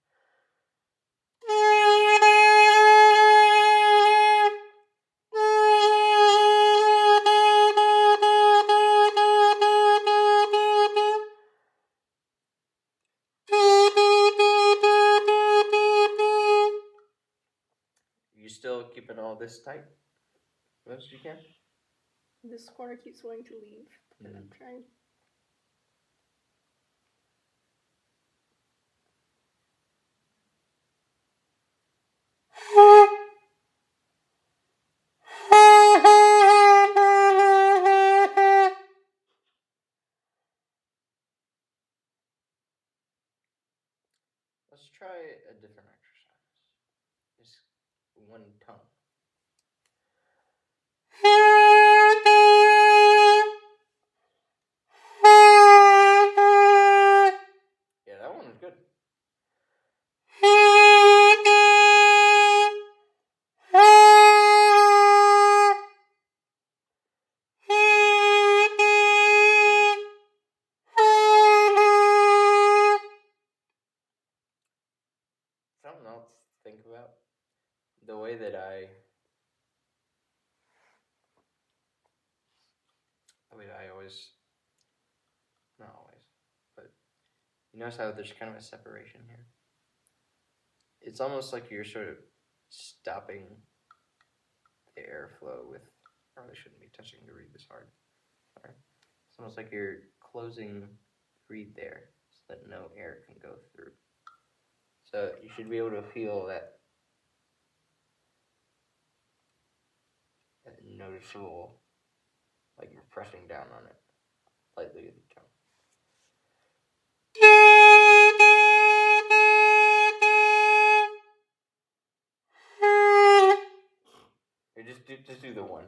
this tight as much as you can. This corner keeps wanting to leave, but I'm trying. Let's try a different exercise. Just one tone. Yeah, that one was good. Something else to think about. The way that I always, not always, but you notice how there's kind of a separation here? It's almost like you're sort of stopping the airflow with, I probably shouldn't be touching the reed this hard. Sorry. It's almost like you're closing the reed there so that no air can go through. So you should be able to feel that noticeable, like you're pressing down on it lightly with your tongue. Or just do the one.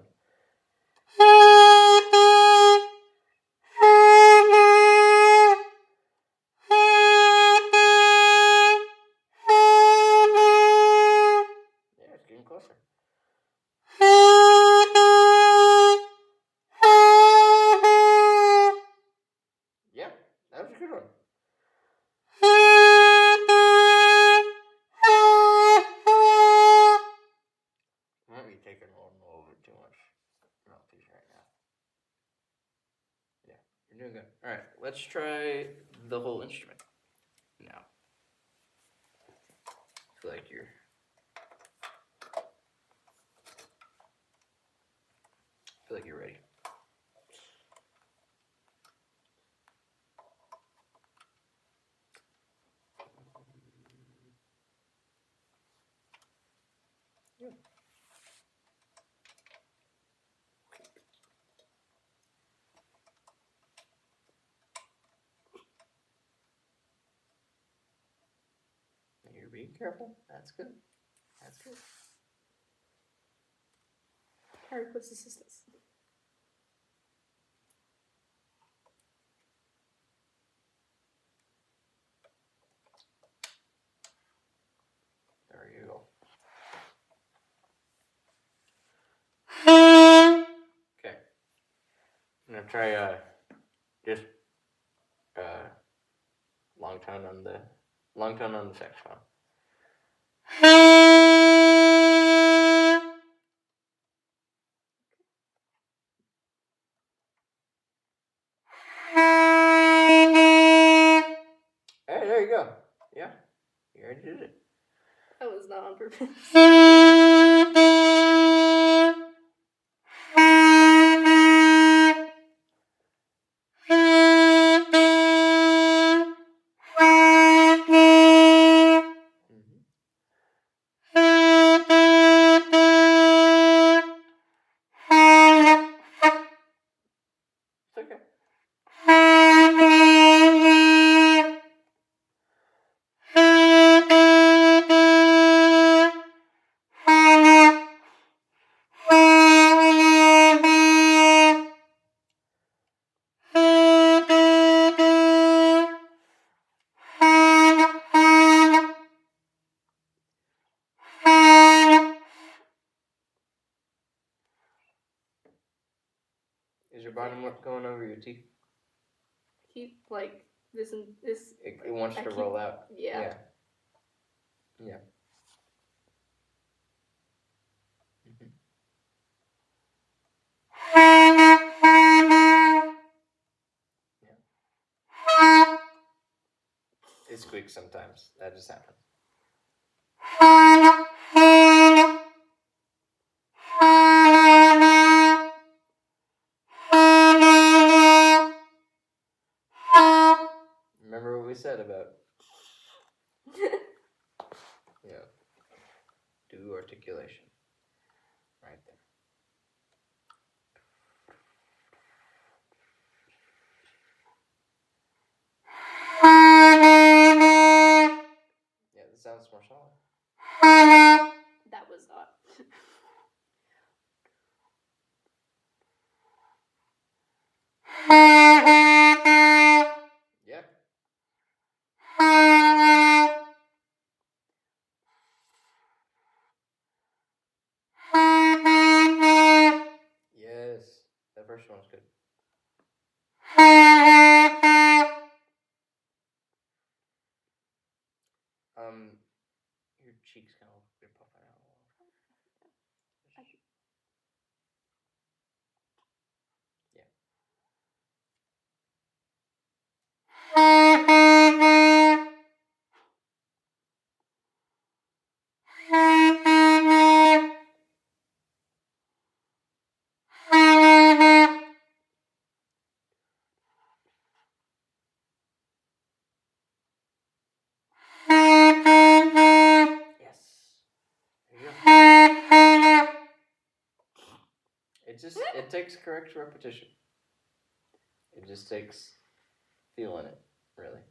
Yeah, it's getting closer. Yeah, that was a good one. Might be taking a little bit too much mouthpiece right now. Yeah, you're doing good. All right, let's try the whole instrument now. I feel like you're ready. Yeah. You're being careful. That's good. That's good. Harry puts assistance. There you go. Okay. I'm gonna try just long tone on the saxophone. Hey, there you go. Yeah, you already did it. That was not on purpose. It's okay. Is your bottom lip going over your teeth? Keep like this and this. It wants to roll out. Yeah. Yeah. Mm-hmm. Yeah. It squeaks sometimes. That just happens. we said about, do articulation. Right there. Yeah, the sound's more solid. That was odd. Yeah. Yes. That first one was good. Your cheeks kind of they're puffing out a little. Yeah. Yes. There you go. It takes correct repetition. It just takes feeling it, really.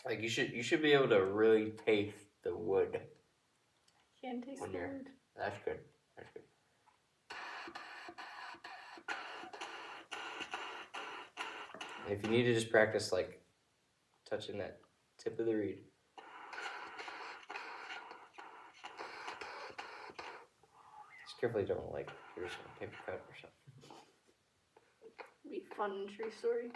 Like you should be able to really taste the wood. Can't taste the wood. That's good. That's good. And if you need to just practice like touching that tip of the reed. Just carefully don't like you're just gonna paper cut or something. Be fun tree story.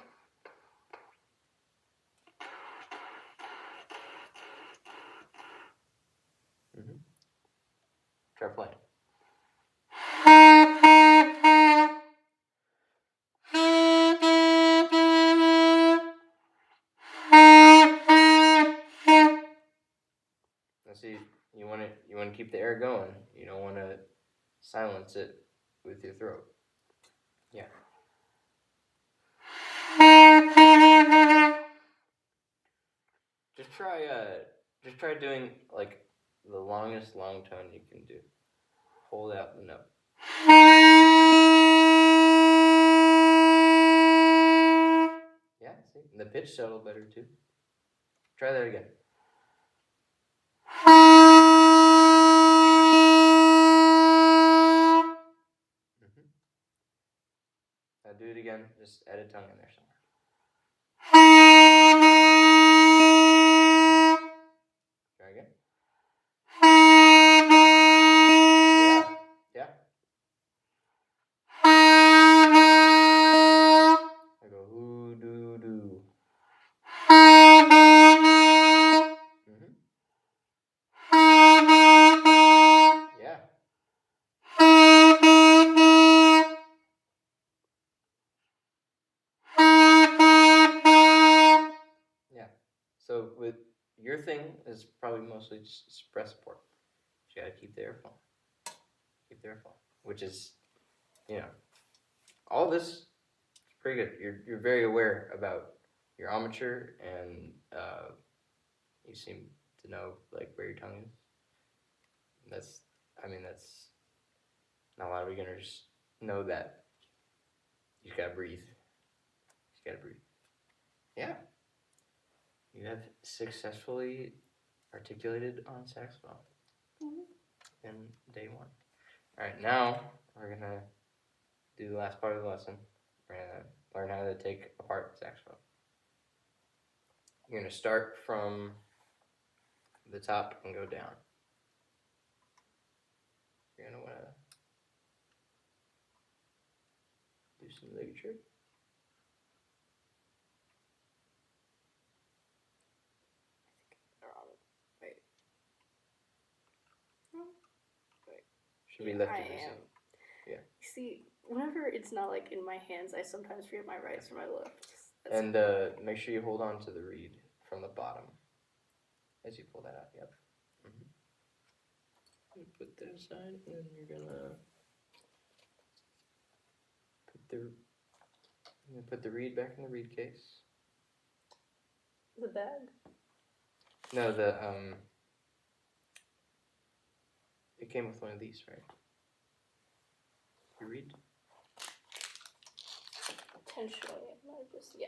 Try playing. Now see, you want to keep the air going. You don't want to silence it with your throat. Yeah. Just try doing like the longest long tone you can do. Hold out the note. Yeah, see? And the pitch settled better too. Try that again. Now do it again. Just add a tongue in there somewhere. Try again. Yeah. I go hoo doo doo. Yeah. Yeah. So with your thing is probably mostly just breath support. You gotta keep the air flowing. Keep the air flowing. Which is, all this is pretty good. You're very aware about your armature and you seem to know like where your tongue is. That's not a lot of beginners know that. You just gotta breathe. Yeah. You have successfully articulated on saxophone in day one. Alright, now we're gonna do the last part of the lesson. We're gonna learn how to take apart the saxophone. You're gonna start from the top and go down. You're gonna wanna do some ligature. Should be left I of the am. same. Yeah. See, whenever it's not like in my hands, I sometimes forget my right from my left. And make sure you hold on to the reed from the bottom as you pull that out. Yep. Put that aside, and then you're gonna put the reed back in the reed case. The bag. No, the it came with one of these, right? You read? Potentially, it might just yeah.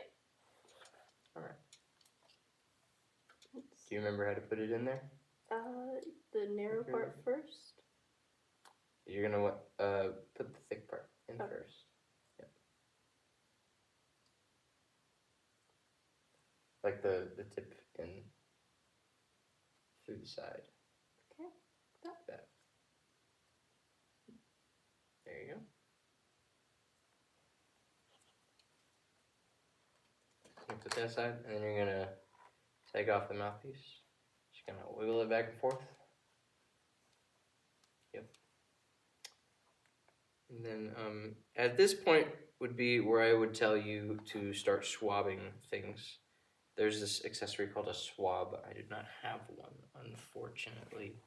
All right. Let's- Do you remember how to put it in there? The narrow Okay. part first. You're gonna put the thick part in Okay. first. Yep. Like the tip in through the side. Okay. Like that. There you go. You put that aside, and then you're gonna take off the mouthpiece. Just gonna wiggle it back and forth. Yep. And then at this point would be where I would tell you to start swabbing things. There's this accessory called a swab. I did not have one, unfortunately.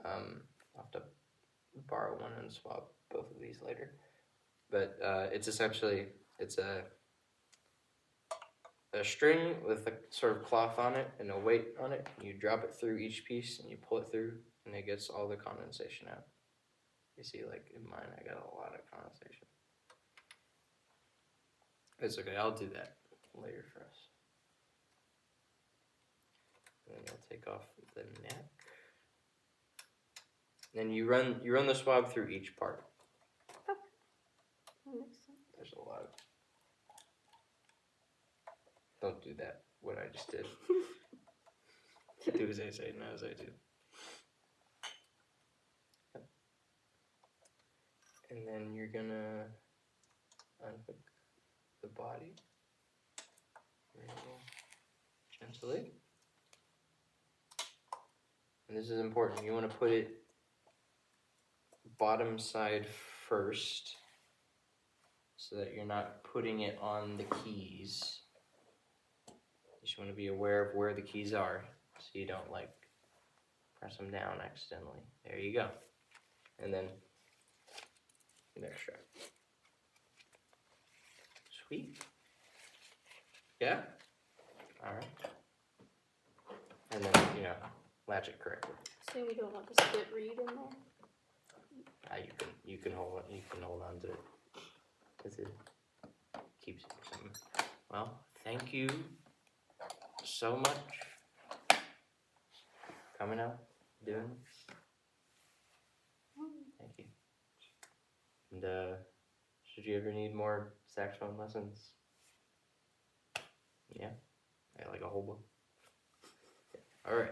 I'll have to borrow one and swab both of these later. But it's essentially, it's a string with a sort of cloth on it and a weight on it. You drop it through each piece and you pull it through, and it gets all the condensation out. You see, like in mine, I got a lot of condensation. It's okay, I'll do that later for us. And then you'll take off the neck. Then you run the swab through each part. That makes sense. There's a lot of. Don't do that. What I just did. Do as I say, not as I do. Yep. And then you're gonna unhook the body really gently. And this is important. You want to put it bottom side first, so that you're not putting it on the keys. You just want to be aware of where the keys are, so you don't like press them down accidentally. There you go. And then neck strap. Sweet. Yeah? Alright. And then, latch it correctly. Say we don't want the split reed in there. You can hold on to it. Because it keeps it from. Well, thank you so much coming out, doing this. Thank you. And should you ever need more saxophone lessons? Yeah, I like a whole book. All right.